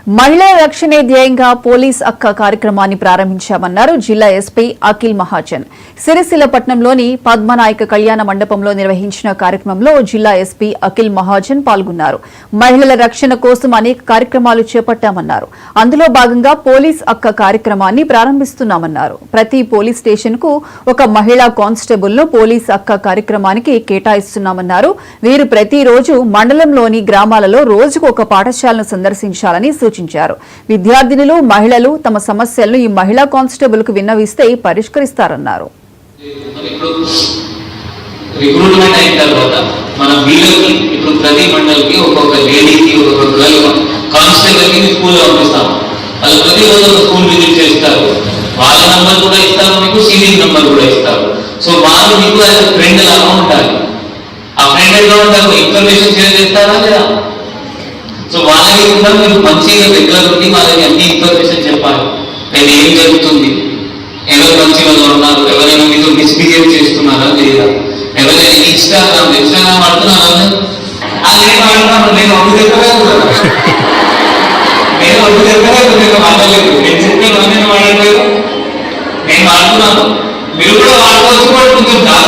మహిళా రక్షణే ధ్యేయంగా పోలీస్ అక్క కార్యక్రమాన్ని ప్రారంభించామన్నారు జిల్లా ఎస్పీ అఖిల్ మహాజన్. సిరిసిల్ల పట్టణంలోని పద్మనాయక కళ్యాణ మండపంలో నిర్వహించిన కార్యక్రమంలో జిల్లా ఎస్పీ అఖిల్ మహాజన్ పాల్గొన్నారు. మహిళల రక్షణ కోసం అనేక కార్యక్రమాలు చేపట్టామన్నారు. అందులో భాగంగా పోలీస్ అక్క కార్యక్రమాన్ని ప్రారంభిస్తున్నామన్నారు. ప్రతి పోలీస్ స్టేషన్ కు ఒక మహిళా కానిస్టేబుల్ ను పోలీస్ అక్క కార్యక్రమానికి కేటాయిస్తున్నామన్నారు. వీరు ప్రతిరోజు మండలంలోని గ్రామాలలో రోజుకు ఒక పాఠశాలను సందర్శించాలని సూచించారు. విద్యార్థినులు, మహిళలు తమ సమస్యలను ఈ మహిళా కానిస్టేబుల్ కు విన్నవిస్తే పరిష్కరిస్తారన్నారు. రిక్రూట్మెంట్ అయిన తర్వాత మన వీళ్ళకి ఇప్పుడు ప్రతి మండలికి ఒక్కొక్క లేడీకి ఒక్కొక్క గర్ల్ కానిస్టేబుల్ కి స్కూల్లో పంపిస్తాము. వాళ్ళు ప్రతిరోజు స్కూల్ విజిట్ చేస్తారు. వాళ్ళ నంబర్ కూడా ఇస్తారు, మీకు సీనియర్ నంబర్ కూడా ఇస్తారు. సో వాళ్ళు మీకు ఫ్రెండ్ లాగా ఉంటారు. ఆ ఫ్రెండ్ ఎలా ఉంటారు, ఇన్ఫర్మేషన్ షేర్ చేస్తారా లేదా? సో వాళ్ళకి కూడా మీరు మంచిగా రెగ్యులర్ ఉండి వాళ్ళకి అన్ని ఇన్ఫర్మేషన్ చెప్పాలి. నేను ఏం జరుగుతుంది, ఎవరు మంచి వాళ్ళు ఉన్నారు, ఎవరైనా మీతో మిస్బిహేవ్ చేస్తున్నారా లేదా, ఎవరైనా ఇన్స్టాగ్రామ్ వాడుతున్నారా, నేను వాడుతున్నాను, నేను ఒడ్డు దగ్గర వాడలేదు, నేను చెప్పాను నేను వాడలేదు, నేను వాడుతున్నాను, మీరు కూడా వాడుకోవచ్చు. కూడా కొంచెం చాలా